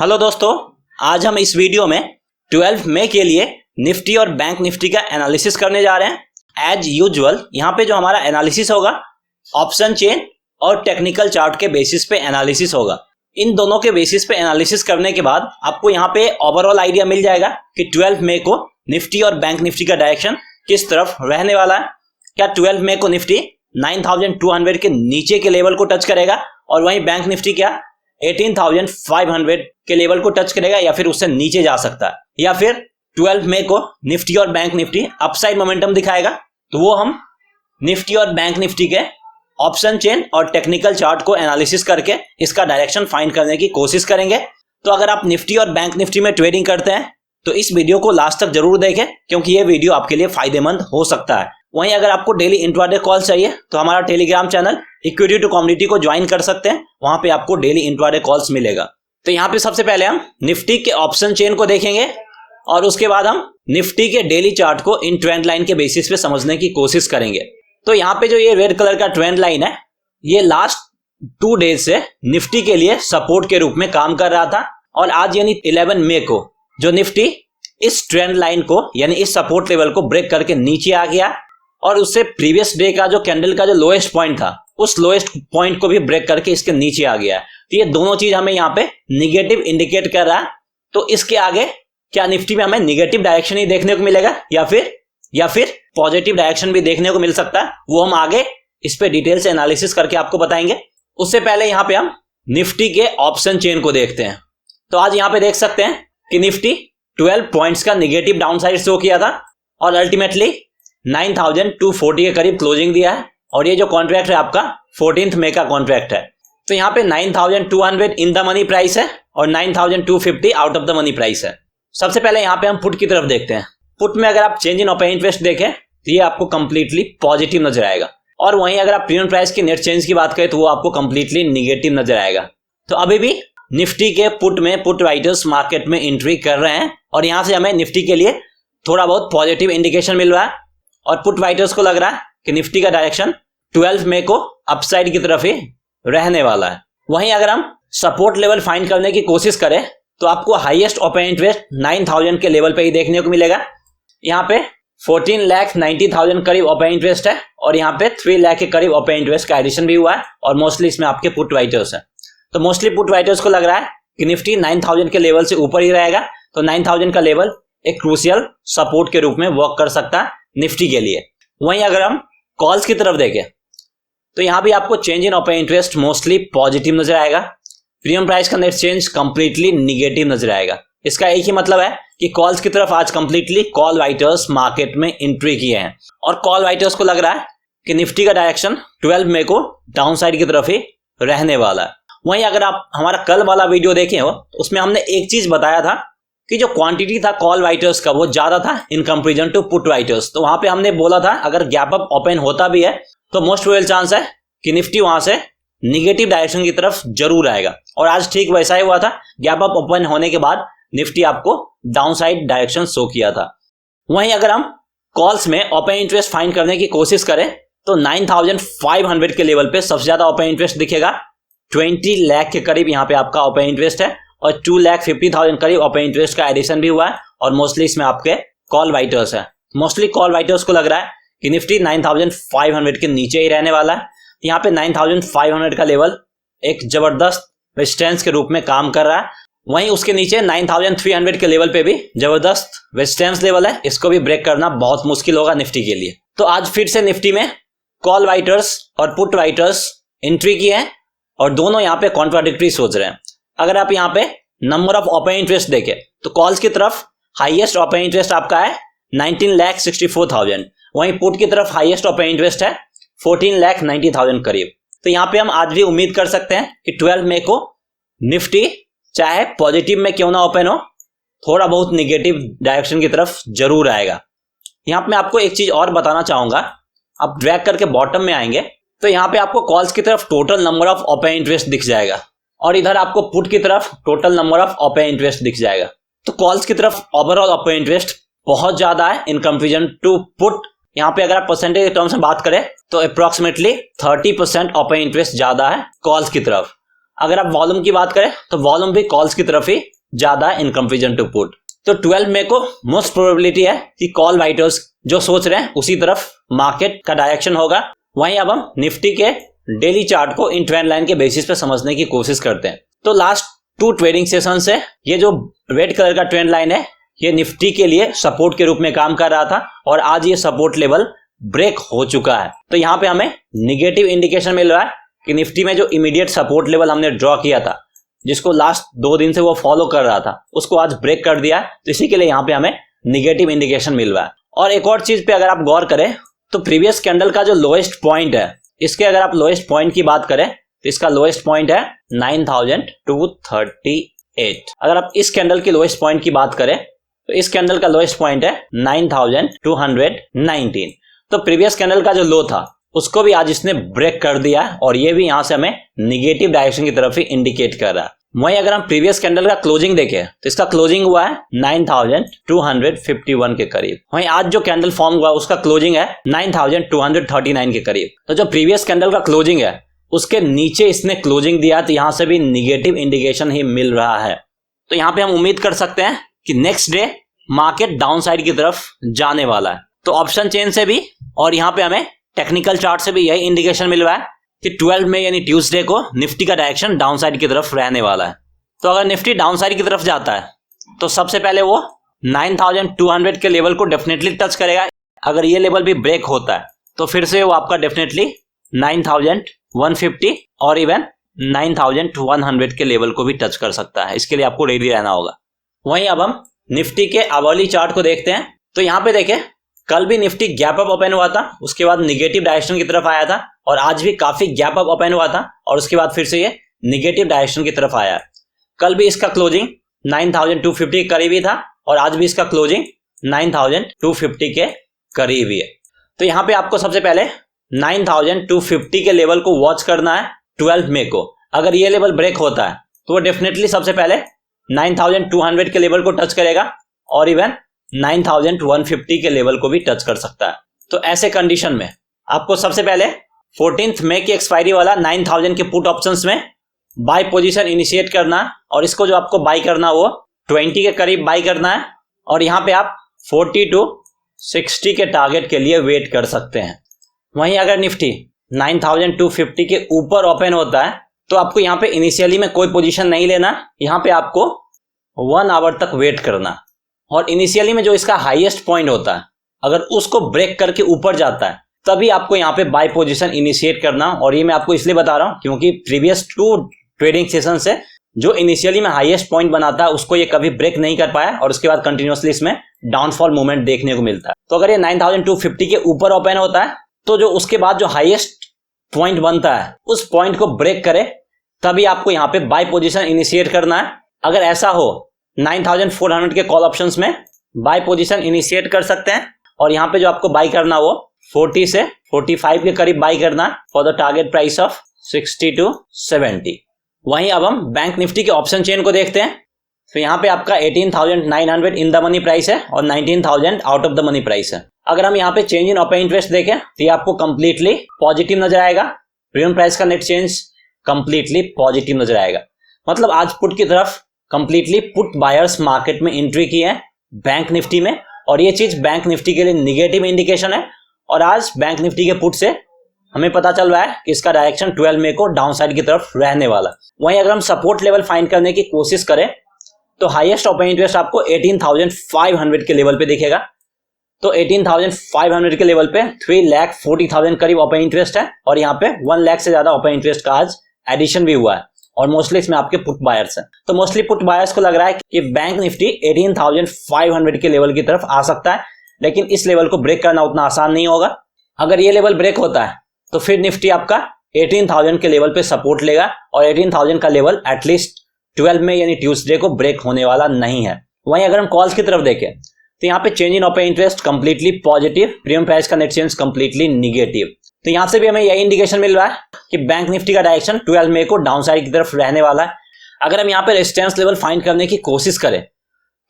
Hello दोस्तों, आज हम इस वीडियो में 12 मई के लिए निफ्टी और बैंक निफ्टी का एनालिसिस करने जा रहे हैं। एज यूजुअल यहाँ पे जो हमारा एनालिसिस होगा ऑप्शन चेन और टेक्निकल चार्ट के बेसिस पे एनालिसिस होगा। इन दोनों के बेसिस पे एनालिसिस करने के बाद आपको यहाँ पे ओवरऑल आइडिया मिल जाएगा कि 12 मई को निफ्टी और बैंक निफ्टी का डायरेक्शन किस तरफ रहने वाला है। क्या 12 मई को निफ्टी 9200 के नीचे के लेवल को टच करेगा और वहीं बैंक निफ्टी क्या 18,500 के लेवल को टच करेगा या फिर उससे नीचे जा सकता है, या फिर 12 मई को निफ्टी और बैंक निफ्टी अपसाइड मोमेंटम दिखाएगा। तो वो हम निफ्टी और बैंक निफ्टी के ऑप्शन चेन और टेक्निकल चार्ट को एनालिसिस करके इसका डायरेक्शन फाइंड करने की कोशिश करेंगे। तो अगर आप निफ्टी और बैंक निफ्टी में ट्रेडिंग करते हैं तो इस वीडियो को लास्ट तक जरूर देखें, क्योंकि ये वीडियो आपके लिए फायदेमंद हो सकता है। वहीं अगर आपको डेली इंट्राडे कॉल चाहिए तो हमारा Telegram channel equity to community को ज्वाइन कर सकते हैं, वहां पे आपको डेली इंट्राडे कॉल्स मिलेगा। तो यहाँ पे सबसे पहले हम निफ्टी के ऑप्शन चेन को देखेंगे और उसके बाद हम निफ्टी के डेली चार्ट को इन ट्रेंड लाइन के बेसिस पे समझने की कोशिश करेंगे। तो यहाँ पे जो ये रेड कलर का ट्रेंड लाइन है, ये लास्ट 2 डेज से निफ्टी के लिए सपोर्ट के रूप में काम कर रहा था और आज यानी 11 मई को जो निफ्टी इस ट्रेंड लाइन को यानी इस सपोर्ट लेवल को ब्रेक करके नीचे आ गया और उससे प्रीवियस डे का जो कैंडल का जो लोएस्ट पॉइंट था उस लोएस्ट पॉइंट को भी ब्रेक करके इसके नीचे आ गया है। तो ये दोनों चीज हमें यहाँ पे निगेटिव इंडिकेट कर रहा है। तो इसके आगे क्या निफ्टी में हमें निगेटिव डायरेक्शन ही देखने को मिलेगा या फिर पॉजिटिव डायरेक्शन भी देखने को मिल सकता है, वो हम आगे इस पे डिटेल से एनालिसिस करके आपको बताएंगे। उससे पहले यहाँ पे हम निफ्टी के ऑप्शन चेन को देखते हैं। तो आज यहाँ पे देख सकते हैं कि निफ्टी 12 पॉइंट्स का निगेटिव डाउन साइड शो किया था और अल्टीमेटली 9240 के करीब क्लोजिंग दिया है और ये जो कॉन्ट्रैक्ट है आपका 14 मई का कॉन्ट्रैक्ट है। तो यहाँ पे 9200 इन द मनी प्राइस है और 9250 out of the money price है। सबसे पहले यहाँ पे हम पुट की तरफ देखते हैं। पुट में अगर आप चेंज इन ओपन इंटरेस्ट देखें तो ये आपको कंप्लीटली पॉजिटिव नजर आएगा और वहीं अगर आप प्रीमियम प्राइस की नेट चेंज की बात करें तो वो आपको कंप्लीटली निगेटिव नजर आएगा। तो अभी भी निफ्टी के पुट में पुट राइटर्स मार्केट में एंट्री कर रहे हैं और यहाँ से हमें निफ्टी के लिए थोड़ा बहुत पॉजिटिव इंडिकेशन मिल रहा है और पुट राइटर्स को लग रहा है कि निफ्टी का डायरेक्शन 12 मई को अपसाइड की तरफ ही रहने वाला है। वहीं अगर हम सपोर्ट लेवल फाइंड करने की कोशिश करें तो आपको हाईएस्ट ओपन इंटरेस्ट 9000 के लेवल पे ही देखने को मिलेगा। यहाँ पे 14,90,000 करीब ओपन इंटरेस्ट है और यहाँ पे 3 लाख के करीब ओपन इंटरेस्ट का एडिशन भी हुआ है और मोस्टली इसमें आपके पुट राइटर्स है। तो मोस्टली पुट राइटर्स को लग रहा है कि निफ्टी 9000 के लेवल से ऊपर ही रहेगा। तो 9000 का लेवल एक क्रूशियल सपोर्ट के रूप में वर्क कर सकता है निफ्टी के लिए। वहीं अगर हम कॉल्स की तरफ देखें तो यहाँ भी आपको change in open interest mostly positive नजर आएगा। प्रीमियम प्राइस का नेट चेंज कंप्लीटली निगेटिव नजर आएगा। इसका एक ही मतलब है कि कॉल्स की तरफ आज कंप्लीटली कॉल राइटर्स मार्केट में एंट्री किए हैं और कॉल राइटर्स को लग रहा है कि निफ्टी का डायरेक्शन 12 मई को डाउन साइड की तरफ ही रहने वाला है। वहीं अगर आप हमारा कल वाला वीडियो देखे हो तो उसमें हमने एक चीज बताया था कि जो क्वांटिटी था कॉल राइटर्स का वो ज्यादा था in comparison to put writers. तो वहां पे हमने बोला था अगर गैप अप ओपन होता भी है तो मोस्ट प्रोबेबल चांस है कि निफ्टी वहां से निगेटिव डायरेक्शन की तरफ जरूर आएगा और आज ठीक वैसा ही हुआ था। गैप अप ओपन होने के बाद निफ्टी आपको डाउन साइड डायरेक्शन शो किया था। वहीं अगर हम कॉल्स में ओपन इंटरेस्ट फाइंड करने की कोशिश करें तो 9500 के लेवल पे सबसे ज्यादा ओपन इंटरेस्ट दिखेगा। 20 लाख के करीब यहाँ पे आपका ओपन इंटरेस्ट है और 2,50,000 करीब ओपन इंटरेस्ट का एडिशन भी हुआ है और मोस्टली इसमें आपके कॉल राइटर्स है। मोस्टली कॉल राइटर्स को लग रहा है कि निफ्टी 9500 के नीचे ही रहने वाला है। यहाँ पे 9500 का लेवल एक जबरदस्त रेजिस्टेंस के रूप में काम कर रहा है। वहीं उसके नीचे 9300 के लेवल पे भी जबरदस्त रेजिस्टेंस लेवल है, इसको भी ब्रेक करना बहुत मुश्किल होगा निफ्टी के लिए। तो आज फिर से निफ्टी में कॉल राइटर्स और पुट राइटर्स एंट्री की है और दोनों यहाँ पे कॉन्ट्राडिक्टरी सोच रहे हैं। अगर आप यहाँ पे नंबर ऑफ ओपन इंटरेस्ट देखें तो कॉल्स की तरफ हाईएस्ट ओपन इंटरेस्ट आपका है 19,64,000, वहीं पुट की तरफ हाईएस्ट ओपन इंटरेस्ट है 14,90,000 करीब। तो यहाँ पे हम आज भी उम्मीद कर सकते हैं कि 12 मई को निफ्टी चाहे पॉजिटिव में क्यों ना ओपन हो थोड़ा बहुत निगेटिव डायरेक्शन की तरफ जरूर आएगा। यहाँ पे मैं आपको एक चीज और बताना चाहूंगा। आप ड्रैग करके बॉटम में आएंगे तो यहाँ पे आपको कॉल्स की तरफ total number of open interest दिख जाएगा और इधर आपको पुट की तरफ total number of open interest दिख जाएगा। तो कॉल्स की तरफ ओवरऑल ओपन इंटरेस्ट बहुत ज्यादा है इन कंपैरिजन टू पुट। यहाँ पे अगर आप परसेंटेज के टर्म्स में बात करें तो अप्रोक्सीमेटली 30% ओपन इंटरेस्ट ज्यादा है कॉल्स की तरफ। अगर आप वॉल्यूम की बात करें तो वॉल्यूम भी कॉल्स की तरफ ही ज्यादा इन कंपेरिजन टू पुट। तो 12 मई को मोस्ट प्रोबेबिलिटी है कि कॉल राइटर्स जो सोच रहे हैं उसी तरफ मार्केट का डायरेक्शन होगा। वहीं अब हम निफ्टी के डेली चार्ट को इन ट्रेंड लाइन के बेसिस पे समझने की कोशिश करते हैं। तो लास्ट 2 ट्रेडिंग सेशन से ये जो रेड कलर का ट्रेंड लाइन है ये निफ्टी के लिए सपोर्ट के रूप में काम कर रहा था और आज ये सपोर्ट लेवल ब्रेक हो चुका है। तो यहाँ पे हमें निगेटिव इंडिकेशन मिल रहा है कि निफ्टी में जो इमीडिएट सपोर्ट लेवल हमने ड्रॉ किया था, जिसको लास्ट 2 दिन से वो फॉलो कर रहा था, उसको आज ब्रेक कर दिया। तो इसी के लिए यहाँ पे हमें निगेटिव इंडिकेशन मिल रहा है। और एक और चीज पे अगर आप गौर करें तो प्रीवियस कैंडल का जो लोएस्ट पॉइंट है, इसके अगर आप लोएस्ट पॉइंट की बात करें तो इसका लोएस्ट पॉइंट है 9238। अगर आप इस कैंडल की लोएस्ट पॉइंट की बात करें तो इस कैंडल का लोएस्ट पॉइंट है 9219। तो प्रीवियस कैंडल का जो लो था उसको भी आज इसने ब्रेक कर दिया और ये भी यहां से हमें निगेटिव डायरेक्शन की तरफ ही इंडिकेट कर रहा है। वहीं अगर हम प्रीवियस कैंडल का क्लोजिंग देखें तो इसका क्लोजिंग हुआ है 9251 के करीब। वहीं आज जो कैंडल फॉर्म हुआ उसका क्लोजिंग है 9239 के करीब। तो जो प्रीवियस कैंडल का क्लोजिंग है उसके नीचे इसने क्लोजिंग दिया, तो यहां से भी निगेटिव इंडिकेशन ही मिल रहा है। तो यहां पे हम उम्मीद कर सकते हैं कि next day market down side की तरफ जाने वाला है। तो ऑप्शन चेन से भी और यहाँ पे हमें टेक्निकल चार्ट से भी यही इंडिकेशन मिल रहा है कि 12 मई यानी ट्यूसडे को निफ्टी का डायरेक्शन डाउन साइड की तरफ रहने वाला है। तो अगर निफ्टी डाउन साइड की तरफ जाता है तो सबसे पहले वो 9200 के लेवल को डेफिनेटली टच करेगा। अगर ये लेवल भी ब्रेक होता है तो फिर से वो आपका डेफिनेटली 9150 और इवन 9100 के लेवल को भी टच कर सकता है। इसके लिए आपको रेडी रहना होगा। वहीं अब हम निफ्टी के आवली चार्ट को देखते हैं। तो यहाँ पे देखें, कल भी निफ्टी गैप अप ओपन हुआ था, उसके बाद निगेटिव डायरेक्शन की तरफ आया था और आज भी काफी गैप अप ओपन हुआ था और उसके बाद फिर से ये निगेटिव डायरेक्शन की तरफ आया। कल भी इसका क्लोजिंग 9250 के करीब ही था और आज भी इसका क्लोजिंग 9250 के करीब ही है। तो यहाँ पे आपको सबसे पहले 9250 के लेवल को वॉच करना है 12 मई को। अगर ये लेवल ब्रेक होता है तो वो डेफिनेटली सबसे पहले 9200 के लेवल को टच करेगा और इवन 9150 के लेवल को भी टच कर सकता है। तो ऐसे कंडीशन में आपको सबसे पहले 14 मई की एक्सपायरी वाला 9000 के पुट ऑप्शंस में बाय पोजीशन इनिशिएट करना है और इसको जो आपको बाय करना वो 20 के करीब बाय करना है और यहाँ पे आप 40 to 60 के टारगेट के लिए वेट कर सकते हैं। वहीं अगर निफ्टी 9250 के ऊपर ओपन होता है तो आपको यहाँ पे इनिशियली में कोई पोजीशन नहीं लेना, यहाँ पे आपको 1 आवर तक वेट करना और इनिशियली में जो इसका हाईएस्ट पॉइंट होता है अगर उसको ब्रेक करके ऊपर जाता है तभी आपको यहाँ पे बाय पोजीशन इनिशिएट करना। और ये मैं आपको इसलिए बता रहा हूँ क्योंकि प्रीवियस 2 ट्रेडिंग सेशन से जो इनिशियली में हाईएस्ट पॉइंट बनाता है उसको ये कभी ब्रेक नहीं कर पाया और उसके बाद कंटिन्यूअसली इसमें डाउनफॉल मूवमेंट देखने को मिलता है। तो अगर ये 9250 के ऊपर ओपन होता है तो जो उसके बाद जो हाईएस्ट पॉइंट बनता है उस पॉइंट को ब्रेक करे तभी आपको यहाँ पे बाय पोजीशन इनिशिएट करना है। अगर ऐसा हो 9400 के कॉल ऑप्शंस में बाय पोजीशन इनिशिएट कर सकते हैं और यहाँ पे जो आपको बाय करना वो 40 से 45 के करीब बाय करना for the target price of 60 to 70। वहीं अब हम बैंक निफ्टी के ऑप्शन चेन को देखते हैं। तो यहाँ पे आपका 18,900 इन द मनी प्राइस है और 19,000 out of the money price है। अगर हम यहाँ पे चेंज इन ओपन इंटरेस्ट देखें तो ये आपको कंप्लीटली पॉजिटिव नजर आएगा। प्रीमियम प्राइस का नेट चेंज कंप्लीटली पॉजिटिव नजर आएगा। मतलब आज पुट की तरफ कंप्लीटली पुट बायर्स मार्केट में एंट्री की है बैंक निफ्टी में और ये चीज बैंक निफ्टी के लिए निगेटिव इंडिकेशन है। और आज बैंक निफ्टी के पुट से हमें पता चल रहा है कि इसका डायरेक्शन 12 मई को डाउन साइड की तरफ रहने वाला। वहीं अगर हम सपोर्ट लेवल फाइंड करने की कोशिश करें तो हाईएस्ट ओपन इंटरेस्ट आपको 18,500 के लेवल पे दिखेगा। तो 18,500 के लेवल पे 3,40,000 करीब ओपन इंटरेस्ट है और यहाँ पे 1 लाख से ज्यादा ओपन इंटरेस्ट का आज एडिशन भी हुआ है और मोस्टली इसमें आपके पुट बायर्स हैं। तो मोस्टली पुट बायर्स को लग रहा है कि बैंक निफ्टी 18,500 के लेवल की तरफ आ सकता है, लेकिन इस लेवल को ब्रेक करना उतना आसान नहीं होगा। अगर ये लेवल ब्रेक होता है तो फिर निफ्टी आपका 18,000 के लेवल पे सपोर्ट लेगा और 18,000 का लेवल एटलीस्ट 12 में यानी ट्यूसडे को ब्रेक होने वाला नहीं है। वहीं अगर हम कॉल्स की तरफ देखें तो यहाँ पे change in open interest completely positive, premium price का नेट चेंज कंप्लीटली निगेटिव। तो यहाँ से भी हमें यही इंडिकेशन मिल रहा है कि बैंक निफ्टी का डायरेक्शन 12 मई को डाउन साइड की तरफ रहने वाला है। अगर हम यहाँ पे रेजिस्टेंस लेवल फाइंड करने की कोशिश करें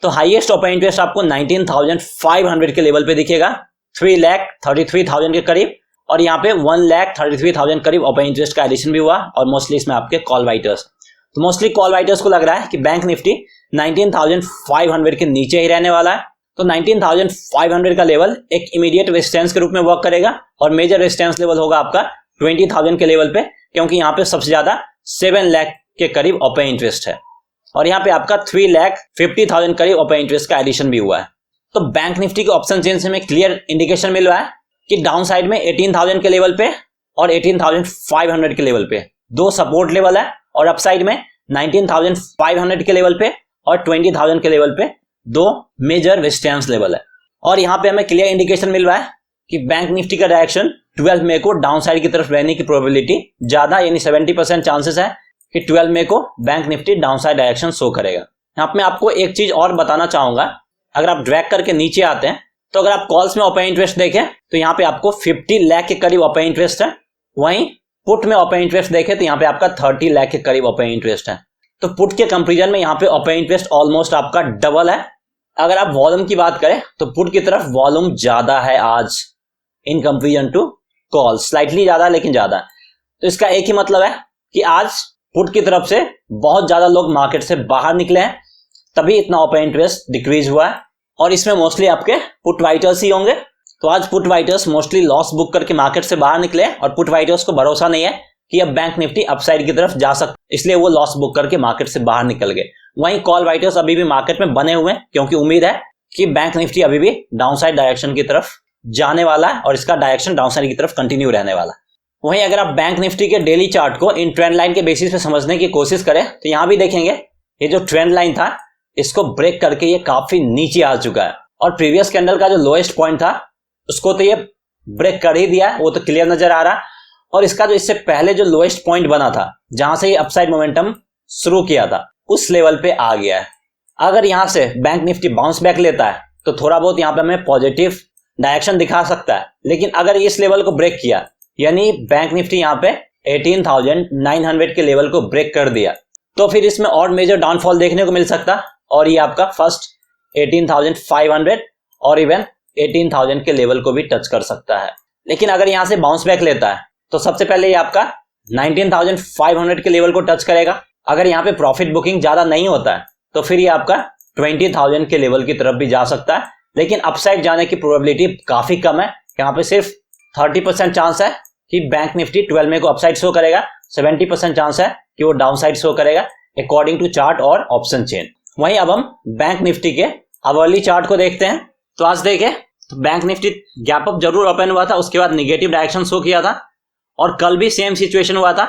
तो हाईएस्ट ओपन इंटरेस्ट आपको 19,500 के लेवल पे दिखेगा, 3,33,000 के करीब और यहाँ पे 1,33,000 करीब ओपन इंटरेस्ट का एडिशन भी हुआ और मोस्टली इसमें आपके कॉल राइटर्स। तो मोस्टली कॉल राइटर्स को लग रहा है कि बैंक निफ्टी 19,500 के नीचे ही रहने वाला है। तो 19,500 का लेवल एक इमीडिएट रेजिस्टेंस के रूप में वर्क करेगा और मेजर रेजिस्टेंस लेवल होगा आपका 20,000 के लेवल पे, क्योंकि यहाँ पे सबसे ज्यादा 7 लाख के करीब ओपन इंटरेस्ट है और यहाँ पे आपका 3,50,000 करीब ओपन इंटरेस्ट का एडिशन भी हुआ है। तो बैंक निफ्टी के ऑप्शन चेन से हमें क्लियर इंडिकेशन मिल रहा है कि डाउन साइड में 18,000 के लेवल पे और 18,500 के लेवल पे दो सपोर्ट लेवल है और अपसाइड में 19,500 के लेवल पे और 20,000 के लेवल पे दो मेजर रेजिस्टेंस लेवल है। और यहाँ पे हमें क्लियर इंडिकेशन मिल रहा है कि बैंक निफ्टी का डायरेक्शन 12 मई को डाउन साइड की तरफ रहने की प्रोबेबिलिटी ज्यादा, यानी 70% चांसेस है कि 12 मई को bank Nifty down side direction show करेगा। यहाँ पे मैं आपको एक चीज और बताना चाहूंगा, अगर आप ड्रैग करके नीचे आते हैं तो अगर आप कॉल्स में ओपन इंटरेस्ट देखें तो यहाँ पे आपको 50 लाख के करीब ओपन इंटरेस्ट है, वहीं पुट में ओपन इंटरेस्ट देखें तो यहाँ पे आपका 30 लाख के करीब ओपन इंटरेस्ट है। तो पुट के कंपेरिजन में यहाँ पे ओपन इंटरेस्ट ऑलमोस्ट आपका डबल है। अगर आप वॉल्यूम की बात करें तो पुट की तरफ वॉल्यूम ज्यादा है आज in comparison to call, slightly ज्यादा लेकिन ज्यादा। तो इसका एक ही मतलब है कि आज पुट की तरफ से बहुत ज्यादा लोग मार्केट से बाहर निकले हैं, तभी इतना ओपन इंटरेस्ट डिक्रीज हुआ है और इसमें मोस्टली आपके पुट राइटर्स ही होंगे। तो आज put writers mostly loss book करके मार्केट से बाहर निकले और पुट राइटर्स को भरोसा नहीं है कि अब बैंक निफ्टी अपसाइड की तरफ जा सकता, इसलिए वो लॉस बुक करके मार्केट से बाहर निकल गए। वहीं कॉल राइटर्स अभी भी मार्केट में बने हुए हैं क्योंकि उम्मीद है कि बैंक निफ्टी अभी भी डाउनसाइड डायरेक्शन की तरफ जाने वाला है और इसका डायरेक्शन डाउनसाइड की तरफ कंटिन्यू रहने वाला है। वहीं अगर आप बैंक निफ्टी के डेली चार्ट को इन ट्रेंड लाइन के बेसिस पे समझने की कोशिश करें तो यहां भी देखेंगे ये जो ट्रेंड लाइन था इसको ब्रेक करके ये काफी नीचे आ चुका है और प्रीवियस कैंडल का जो लोएस्ट पॉइंट था उसको तो ये ब्रेक कर ही दिया, वो तो क्लियर नजर आ रहा। और इसका जो इससे पहले जो लोएस्ट पॉइंट बना था जहां से ये अपसाइड मोमेंटम शुरू किया था उस लेवल पे आ गया है। अगर यहां से बैंक निफ्टी बाउंस बैक लेता है तो थोड़ा बहुत यहां पे हमें पॉजिटिव डायरेक्शन दिखा सकता है, लेकिन अगर इस लेवल को ब्रेक किया यानी बैंक निफ्टी यहाँ पे 18,900 के लेवल को ब्रेक कर दिया तो फिर इसमें और मेजर डाउनफॉल देखने को मिल सकता और ये आपका फर्स्ट 18,500 और इवन 18,000 के लेवल को भी टच कर सकता है। लेकिन अगर यहां से बाउंस बैक लेता है तो सबसे पहले ये आपका 19,500 के लेवल को टच करेगा। अगर यहाँ पे प्रॉफिट बुकिंग ज्यादा नहीं होता है तो फिर ये आपका 20,000 के लेवल की तरफ भी जा सकता है, लेकिन अपसाइड जाने की प्रोबेबिलिटी काफी कम है। यहाँ पे सिर्फ 30% चांस है कि बैंक निफ्टी 12 मई को अपसाइड शो करेगा, 70% चांस है कि वो डाउन साइड शो करेगा अकॉर्डिंग टू चार्ट और ऑप्शन चेन। वहीं अब हम बैंक निफ्टी के आवरली चार्ट को देखते हैं। तो आज देखें तो बैंक निफ्टी गैप अप जरूर ओपन हुआ था, उसके बाद निगेटिव डायरेक्शन शो किया था और कल भी सेम सिचुएशन हुआ था,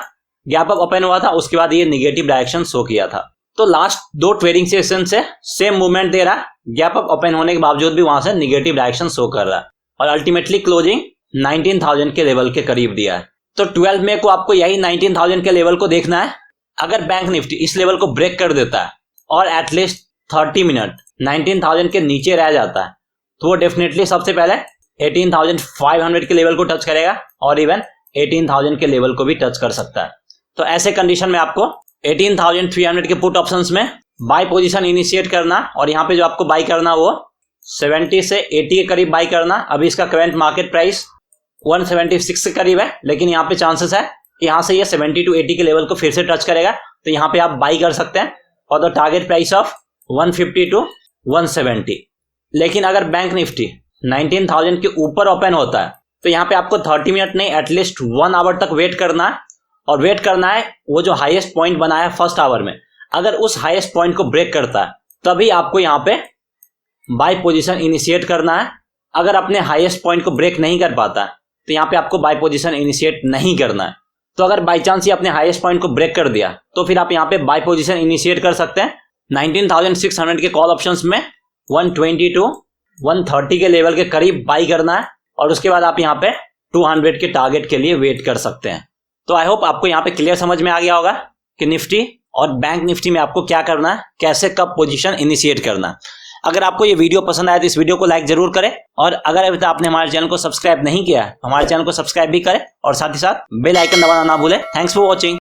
गैप अप ओपन हुआ था उसके बाद ये निगेटिव डायरेक्शन शो किया था। तो लास्ट दो ट्रेडिंग सेशन से सेम मूवमेंट दे रहा है, गैप अप ओपन होने के बावजूद भी वहां से निगेटिव डायरेक्शन शो कर रहा है और अल्टीमेटली क्लोजिंग 19,000 के लेवल के करीब दिया है। तो 12 मई को आपको यही 19,000 के लेवल को देखना है। अगर बैंक निफ्टी इस लेवल को ब्रेक कर देता है और एटलीस्ट 30 मिनट 19,000 के नीचे रह जाता है तो वो डेफिनेटली सबसे पहले 18,500 के लेवल को टच करेगा और इवन 18,000 के लेवल को भी टच कर सकता है। तो ऐसे कंडीशन में आपको 18,300 के पुट ऑप्शंस में बाय पोजीशन इनिशिएट करना और यहाँ पे जो आपको बाय करना वो 70 से 80 के करीब बाय करना। अभी इसका करंट मार्केट प्राइस 176 के करीब है, लेकिन यहाँ पे चांसेस है कि यहाँ से ये 70 to 80 के लेवल को फिर से टच करेगा तो यहाँ पे आप बाय कर सकते हैं और the target price of 150 to 170। लेकिन अगर बैंक निफ्टी 19,000 के ऊपर ओपन होता है तो यहाँ पे आपको 30 मिनट नहीं एटलीस्ट 1 आवर तक वेट करना है और वेट करना है वो जो हाईएस्ट पॉइंट बनाया फर्स्ट आवर में, अगर उस हाईएस्ट पॉइंट को ब्रेक करता है तभी आपको यहाँ पे बाय पोजीशन इनिशिएट करना है। अगर अपने हाईएस्ट पॉइंट को ब्रेक नहीं कर पाता तो यहाँ पे आपको बाय पोजीशन इनिशिएट नहीं करना है। तो अगर बाय चांस ये अपने हाईएस्ट पॉइंट को ब्रेक कर दिया तो फिर आप यहाँ पे बाय पोजीशन इनिशिएट कर सकते हैं 19,600 के कॉल ऑप्शंस में 120 to 130 के लेवल के करीब बाय करना है और उसके बाद आप यहाँ पे 200 के टारगेट के लिए वेट कर सकते हैं। तो आई होप आपको यहाँ पे क्लियर समझ में आ गया होगा कि निफ्टी और बैंक निफ्टी में आपको क्या करना है, कैसे कब पोजीशन इनिशिएट करना। अगर आपको ये वीडियो पसंद आया तो इस वीडियो को लाइक जरूर करें और अगर अभी तक आपने हमारे चैनल को सब्सक्राइब नहीं किया है हमारे चैनल को सब्सक्राइब भी करें और साथ ही साथ बेल आइकन दबाना ना भूलें। Thanks for watching.